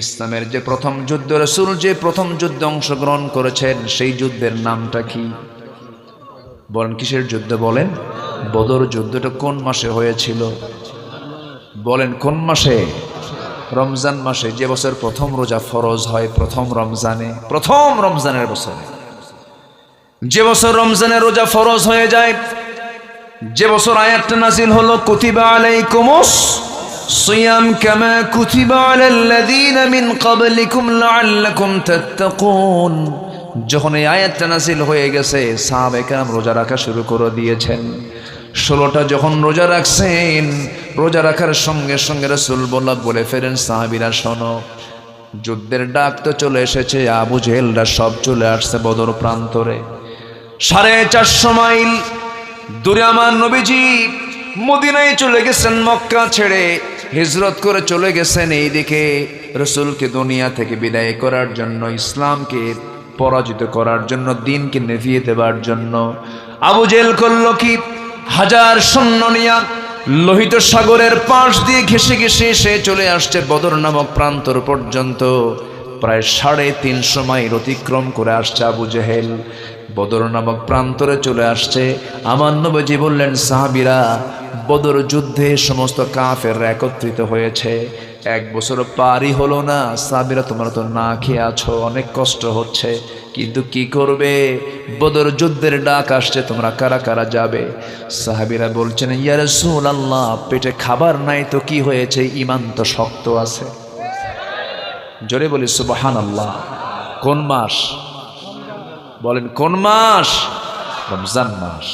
ইসলামের যে প্রথম যুদ্ধ, রাসূল যে প্রথম যুদ্ধে অংশগ্রহণ করেছেন, সেই যুদ্ধের নামটা কি? বলেন, কিসের যুদ্ধ? বলেন, বদর যুদ্ধটা কোন মাসে হয়েছিল? বলেন, কোন মাসে? রমজান মাসে। যে বছর প্রথম রোজা ফরজ হয়, প্রথম রমজানের বছরে, যে বছর রমজানের রোজা ফরজ হয়ে যায়, যে বছর আয়াতটা নাযিল হলো কুতিবা আলাইকুমুস সিয়াম কামা কুতিবা আলাল্লাযীনা মিন ক্বাবলিকুম লাআল্লাকুম তাত্তাকুন। যখন এই আয়াতটা নাযিল হয়ে গেছে, সাহাবায়ে কেরাম রোজা রাখা শুরু করে দিয়েছেন। 16টা যখন রোজা রাখছেন, রোজা রাখার সঙ্গে সঙ্গে রাসূল বলে ফেরেন, সাহাবীরা শোনো, যুদ্ধের ডাক তো চলে এসেছে। আবু জেহেলরা সব চলে আসছে বদর প্রান্তরে। 450 মাইল দূরে আমার নবীজি মদিনায় চলে গেছেন, মক্কা ছেড়ে হিজরত করে চলে গেছেন এইদিকে রাসূলকে দুনিয়া থেকে বিদায় করার জন্য, ইসলামকে পরাজিত করার জন্য, দ্বীনকে নেভিয়ে দেবার জন্য। আবু জেহেল করল কি? 1000 সৈন্য নিয়ে লোহিত সাগরের পাশ দিয়ে ঘেঁষে ঘেঁষে সে চলে আসছে বদর নামক প্রান্তর পর্যন্ত। প্রায় 350 মাইল অতিক্রম করে আসছে আবু জেহেল, বদর নামক প্রান্তরে চলে আসছে। আমার নবীজি বললেন, সাহাবীরা, বদর যুদ্ধে সমস্ত কাফেররা একত্রিত হয়েছে, 1 বছর পারই হলো না। সাহাবীরা, তোমরা তো না খেয়ে আছো, অনেক কষ্ট হচ্ছে, কিন্তু কি করবে? বদর যুদ্ধের ডাক আসছে, তোমরা কারা কারা যাবে? সাহাবীরা বলছেন, ইয়া রাসূলুল্লাহ, পেটে খাবার নাই তো কি হয়েছে, ঈমান তো শক্ত আছে। জোরে বলি সুবহানাল্লাহ। কোন মাস? বলেন, কোন মাস? রমজান মাস।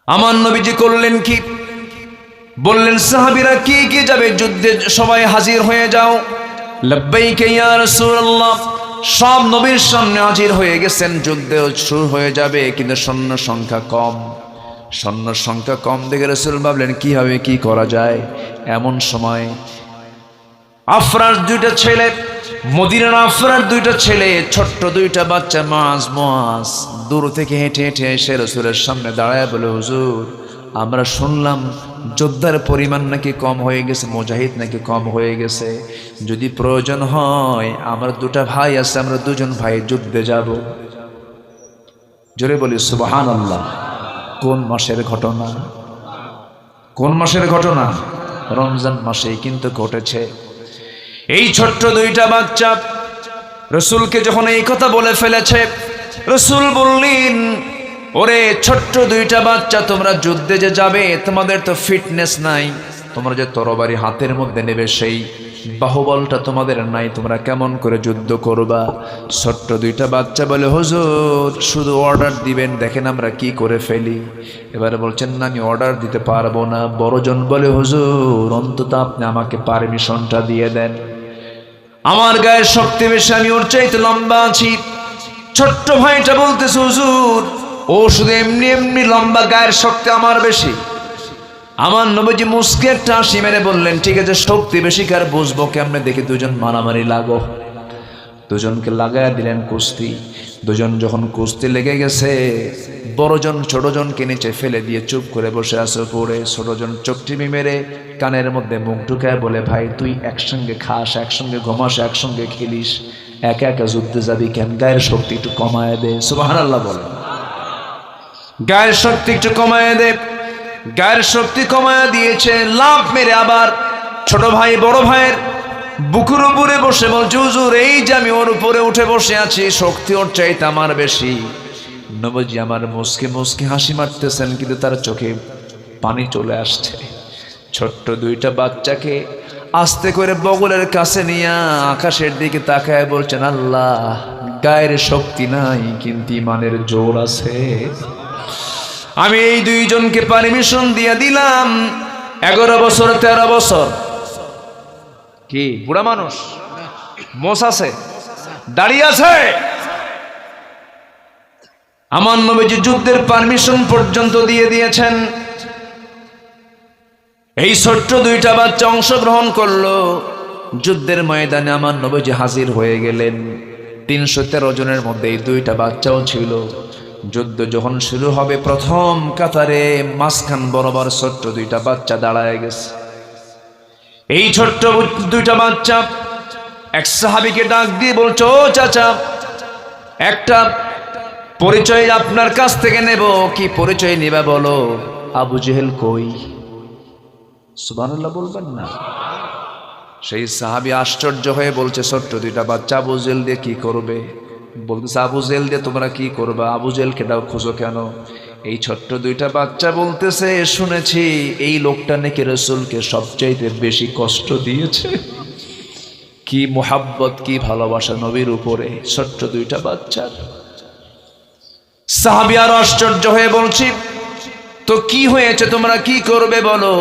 আমার নবীজি করলেন কি? বললেন, সাহাবীরা কে কে যাবে যুদ্ধে? সবাই হাজির হয়ে যাও। লাব্বাইক ইয়া রাসূলুল্লাহ। সব নবীর সামনে হাজির হয়ে গেছেন। যুদ্ধ শুরু হয়ে যাবে, কিন্তু সৈন্য সংখ্যা কম। সৈন্য সংখ্যা কম দেখে রাসূল ভাবলেন, কি হবে, কি করা যায়? এমন সময় আফরার 2টা ছেলে, মদিনার আফরার 2টা ছেলে, ছোট্ট 2টা বাচ্চা, মুআজ দূর থেকে হেঁটে হেঁটে এসে রাসূলের সামনে দাঁড়ায় বলে, হুজুর, আমরা শুনলাম যোদ্ধার পরিমাণ নাকি কম হয়ে গেছে, মুজাহিদ নাকি কম হয়ে গেছে। যদি প্রয়োজন হয়, আমার 2টা ভাই আছে, আমরা 2জন ভাই যুদ্ধে যাব। জোরে বলি সুবহানাল্লাহ। কোন মাসের ঘটনা? কোন মাসের ঘটনা? রমজান মাসেই কিন্তু ঘটেছে। এই ছোট্ট 2টা বাচ্চা রাসূলকে যখন এই কথা বলে ফেলেছে, রাসূল বললেন, ওরে ছোট্ট 2টা বাচ্চা, তোমরা যুদ্ধে যে যাবে, তোমাদের তো ফিটনেস নাই, তোমরা যে তরবারি হাতের মধ্যে নেবে সেই বাহুবলটা তোমাদের নাই, তোমরা কেমন করে যুদ্ধ করবা? ছোট্ট 2টা বাচ্চা বলে, হুজুর, শুধু অর্ডার দিবেন, দেখেন আমরা কি করে ফেলি। এবারে বলছেন, না, আমি অর্ডার দিতে পারবো না। বড়জন বলে, হুজুর, অন্তত আপনি আমাকে পারমিশনটা দিয়ে দেন, আমার গায়ের শক্তি বেশি, আমি ওর চাইতে লম্বা আছি। ছোট্ট ভাইটা বলতেছে, হুজুর, ও শুধু এমনি এমনি লম্বা, গায়ের শক্তি আমার বেশি। আমার নবীজি মুস্কি একটা হাসি মেরে বললেন, ঠিক আছে, শক্তি বেশি কার বুঝবো কেমনে, দেখি 2জন মারামারি লাগো। 2জনকে লাগাইয়া দিলেন কুস্তি। 2জন যখন কুস্তি লেগে গেছে, বড়জন ছোটজনকে নিচে ফেলে দিয়ে চুপ করে বসে আছে পড়ে। ছোটজন চোখটিমি মেরে কানের মধ্যে মুখ ঢুকায় বলে, ভাই, তুই একসঙ্গে খাস, একসঙ্গে ঘুমাস, একসঙ্গে খেলিস, একা একা যুদ্ধে যাবি কেন? গায়ের শক্তি একটু কমায় দে। সুবহানাল্লাহ বলে, গায়ের শক্তি একটু কমায় দে। গায়ের শক্তি কমায় দিয়েছে। লাফ মেরে আবার ছোট ভাই বড় ভাইয়ের বুকুর উপরে বসে বলছে, হুজুর, এই যে আমি ওর উপরে উঠে বসে আছি, শক্তি ওর চাইতে আমার বেশি। নবীজি আমার মুস্কি মুস্কি হাসি মারতেছেন, কিন্তু তার চোখে পানি চলে আসছে। ছোট্ট 2টা বাচ্চাকে আস্তে করে বগলের কাছে নিয়ে আকাশের দিকে তাকায় বলছেন, আল্লাহ, গায়ের শক্তি নাই কিন্তু ইমানের জোর আছে। আমি এই 2জনকে পারমিশন দিয়ে দিলাম। 11 বছর 13 বছর। কি বুড়া মানুষ? মোষ আছে, দাঁড়িয়ে আছে। আমার নবীজি যুদ্ধের পারমিশন পর্যন্ত দিয়ে দিয়েছেন। এই ছোট্ট 2টা বাচ্চা অংশগ্রহণ করলো যুদ্ধের ময়দানে। আমার নবীজি হাজির হয়ে গেলেন। 313 জনের মধ্যে এই 2টা বাচ্চাও ছিল। যুদ্ধ যখন শুরু হবে, প্রথম কাতারে মাঝখান বরাবর ছোট্ট 2টা বাচ্চা দাঁড়ায় গেছে। এই ছোট্ট দুইটা বাচ্চা এক সাহাবীকে ডাক দিয়ে বলছো, ও চাচা, একটা পরিচয় আপনার কাছ থেকে নেব। কি পরিচয় নেবা বলো? আবু জেহেল কই? সুবহানাল্লাহ বলবেন না? সেই সাহাবী আশ্চর্য হয়ে বলছে, ছোট্ট দুইটা বাচ্চা আবু জেহেল দিয়ে কি করবে? বলতেছে, আবু জেহেল দিয়ে তোমরা কি করবা? আবু জেহেলকে দাও, খুঁজো কেন? এই ছোট্ট দুইটা বাচ্চা বলতেছে, শুনেছি এই লোকটা নাকি রাসূলকে সবচাইতে বেশি কষ্ট দিয়েছে। কি মোহাব্বত, কি ভালোবাসা নবীর উপরে ছোট্ট দুইটা বাচ্চার। সাহাবী আর আশ্চর্য হয়ে বলছি, তো কি হয়েছে, তোমরা কি করবে বলো?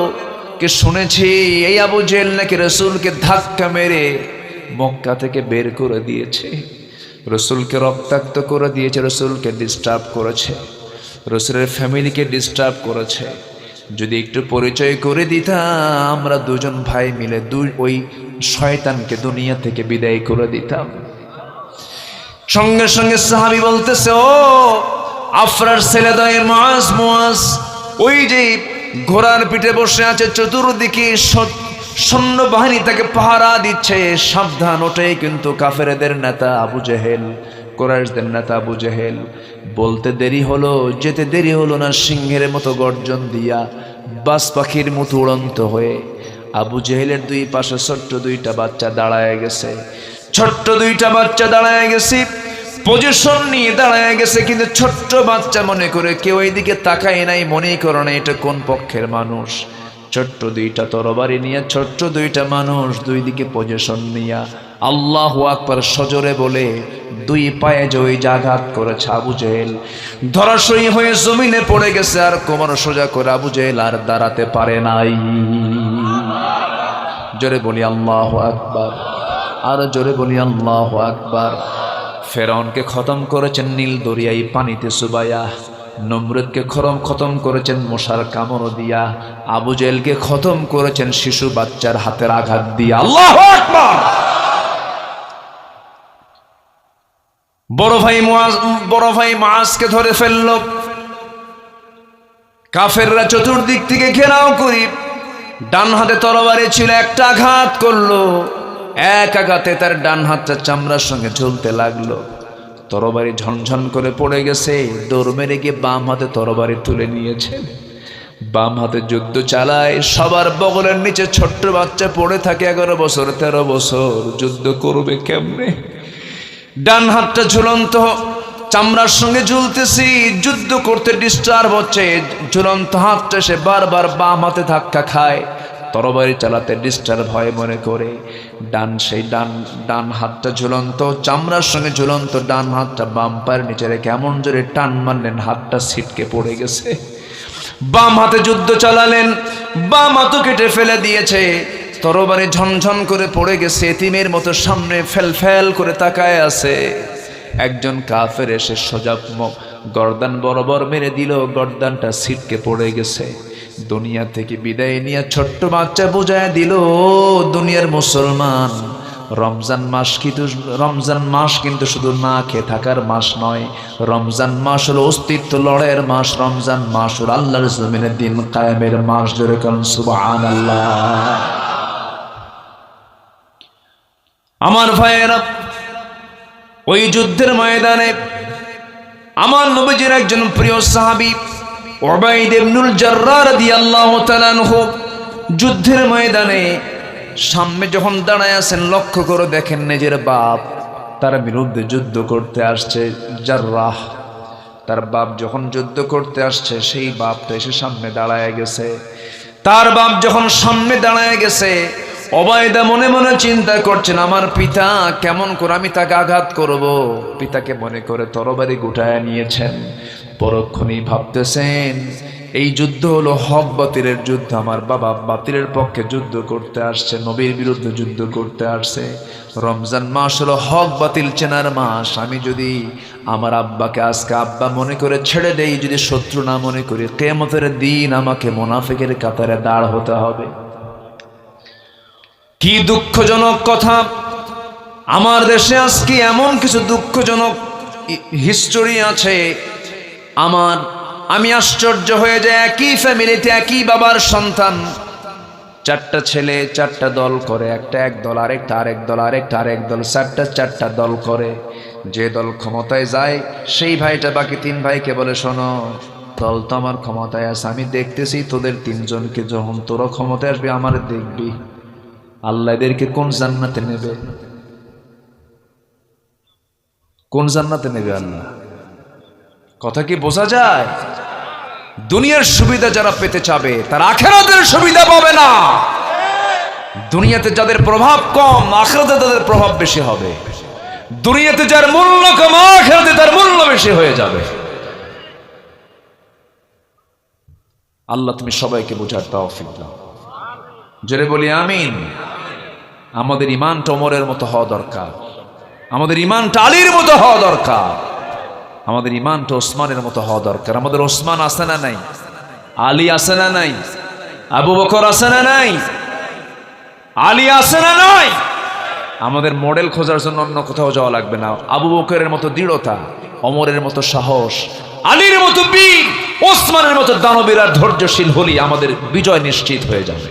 কে শুনেছি এই আবু জেহেল নাকি রাসূলকে ধাক্কা মেরে মক্কা থেকে বের করে দিয়েছে, রাসূলকে রক্তাক্ত করে দিয়েছে, রাসূলকে ডিস্টার্ব করেছে, রাসূলের ফ্যামিলিকে ডিস্টার্ব করেছে। যদি একটু পরিচয় করে দিতাম, আমরা দুজন ভাই মিলে ওই শয়তানকে দুনিয়া থেকে বিদায় করে দিতাম। সঙ্গে সঙ্গে সাহাবী বলতেছে, ও আফরার ছেলে দয় মুআজ, মুআজ ওই যে ঘোড়ার পিঠে বসে আছে, চতুর্দিকে সৈন্যবাহিনী তাকে পাহারা দিচ্ছে, সাবধান। ওটাই কিন্তু কাফেরদের নেতা আবু জেহেল, কুরাইশদের নেতা আবু জেহেল। বলতে দেরি হলো, যেতে দেরি হলো না, সিংহের মতো গর্জন দিয়া বাস পাখির মতো উড়ন্ত হয়ে আবু জেহেলের দুই পাশে ছোট্ট দুইটা বাচ্চা দাঁড়ায় গেছে। ছোট্ট দুইটা বাচ্চা দাঁড়ায় গেছে, পজিশন নিয়ে দাঁড়ায় গেছে, কিন্তু ছোট্ট বাচ্চা মনে করে কেউ এইদিকে তাকায় নাই, মনেই করে না এটা কোন পক্ষের মানুষ। ছোট্ট দুইটা তরবারি নিয়ে ছোট্ট দুইটা মানুষ দুই দিকে পজিশন নিয়া আল্লাহু আকবার সজোরে বলে দুই পায়ে যে ওই আঘাত করেছে আবু জেহেল, ধরাশয়ী হয়ে জমিনে পড়ে গেছে, আর কোমর সোজা করে আবু জেহেল আর দাঁড়াতে পারে নাই। জোরে বলি আল্লাহু আকবার, আর জোরে বলি আল্লাহু আকবার। ফেরাউনকে খতম করেছেন নীল দরিয়ায় পানিতে চুবাইয়া, নমরুদকে খতম করেছেন মশার কামড় দিয়া, আবু জেহেলকে খতম করেছেন শিশু বাচ্চার হাতের আঘাত দিয়া। আল্লাহু আকবার। বড় ভাই মুআজকে ধরে ফেলল, কাফেররা চতুর্দিক থেকে ঘেরাও করি, ডান হাতে তরবারি ছিল, একটা আঘাত করলো, এক আঘাতে তার ডান হাতটা চামড়ার সঙ্গে ঝুলতে লাগলো, তরবারি ঝনঝন করে পড়ে গেছে। দৌড় মেরে গিয়ে বাম হাতে তরবারি তুলে নিয়েছে, বাম হাতে যুদ্ধ চালায়। সবার বগলের নিচে ছোট্ট বাচ্চা পড়ে থাকে, 11 বছর 13 বছর, যুদ্ধ করবে কেমনে? ডান হাতটা ঝুলন্ত চামড়ার সঙ্গে ঝুলতেছি, যুদ্ধ করতে ডিস্টার্ব হচ্ছে, ঝুলন্ত হাতটা সে বারবার বাম হাতে ধাক্কা খায়, তরবারি চালাতে ডিস্টার্ব হয় মনে করে। ডান হাতটা ঝুলন্ত চামড়ার সঙ্গে ঝুলন্ত ডান হাতটা বাম পায়ের নিচে রেখে এমন জোরে টান মারলেন, হাতটা ছিটকে পড়ে গেছে। বাম হাতে যুদ্ধ চালালেন, বাম হাতও কেটে ফেলে দিয়েছে, তরবারি ঝনঝন করে পড়ে গেছে, এতিমের মতো সামনে ফেল করে তাকায় আছে। একজন কাফের এসে সোজা গর্দান বরাবর মেরে দিল, গর্দানটা ছিটকে পড়ে গেছে। দুনিয়া থেকে বিদায় নিয়ে ছোট্ট বাচ্চা বুঝায় দিল, দুনিয়ার মুসলমান, রমজান মাস কিন্তু শুধু না খেয়ে থাকার মাস নয়, রমজান মাস হলো অস্তিত্ব লড়াইয়ের মাস, রমজান মাস হলো আল্লাহর জমিনে দিন কায়েমের মাস। জোরে বলুন সুবহানাল্লাহ। আমার ভাইয়েরা, ওই যুদ্ধের ময়দানে আমার নবীজির একজন প্রিয় সাহাবী উবাইদ ইবনুল জাররাহ রাদিয়াল্লাহু তাআলা আনহু যুদ্ধের ময়দানে সামনে যখন দাঁড়ায় আছেন, লক্ষ্য করে দেখেন নিজের বাপ তার বিরুদ্ধে যুদ্ধ করতে আসছে। জাররাহ তার বাপ যখন যুদ্ধ করতে আসছে, সেই বাপটা এসে সামনে দাঁড়ায় গেছে। তার বাপ যখন সামনে দাঁড়ায় গেছে, উবাইদা মনে মনে চিন্তা করছেন, আমার পিতা, কেমন করে আমি তাকে আঘাত করব? পিতাকে মনে করে তরবারি গুটায় নিয়েছেন। পরক্ষণেই ভাবতেছেন, এই যুদ্ধ হলো হক বাতিলের যুদ্ধ, আমার বাবা বাতিলের পক্ষে যুদ্ধ করতে আসছে, নবীর বিরুদ্ধে যুদ্ধ করতে আসছে। রমজান মাস হলো হক বাতিল চেনার মাস, আমি যদি আমার আব্বাকে আজকে আব্বা মনে করে ছেড়ে দেই, যদি শত্রু না মনে করি, কিয়ামতের দিন আমাকে মুনাফিকের কাতারে দাঁড় হতে হবে। কি দুঃখজনক কথা, আমার দেশে আজকে এমন কিছু দুঃখজনক হিস্টোরি আছে, আমি আশ্চর্য হয়ে যাই। একই ফ্যামিলিতে একই বাবার সন্তান, চারটা ছেলে চারটা দল করে, একটা এক দল, আরেকটা আরেক দল, আরেকটা আরেক দল, চারটা দল করে। যে দল ক্ষমতায় যায় সেই ভাইটা বাকি তিন ভাইকে বলে, শোনো, দল তো আমার ক্ষমতায় আছে, আমি দেখতেছি তোদের তিনজনকে, যখন তোরা ক্ষমতায় আসবে আমার দেখবি আল্লাহ এদেরকে কোন জান্নাতে নেবে, কোন জান্নাতে নেবে আল্লাহ। কথা কি বোঝা যায়? দুনিয়ার সুবিধা যারা পেতে চাবে তারা আখিরাতের সুবিধা পাবে না। দুনিয়াতে যাদের প্রভাব কম, আখিরাতে তাদের প্রভাব বেশি হবে। দুনিয়াতে যার মূল্য কম, আখিরাতে তার মূল্য বেশি হয়ে যাবে। আল্লাহ তুমি সবাইকে বোঝার তৌফিক দাও। জোরে বলি আমিন। আমাদের ঈমানটা ওমরের মতো হওয়া দরকার, আমাদের ঈমানটা আলীর মতো হওয়া দরকার, আমাদের ঈমানটা ওসমানের মতো হওয়া দরকার। আমাদের ওসমান আছে না নাই? আলী আছে না নাই? আবু বকর আছে না নাই? আলী আছে না নাই? আমাদের মডেল খোঁজার জন্য অন্য কোথাও যাওয়া লাগবে না। আবু বকরের মতো দৃঢ়তা, ওমরের মতো সাহস, আলীর মতো বীর, ওসমানের মতো দানবীর আর ধৈর্যশীল হলেই আমাদের বিজয় নিশ্চিত হয়ে যাবে।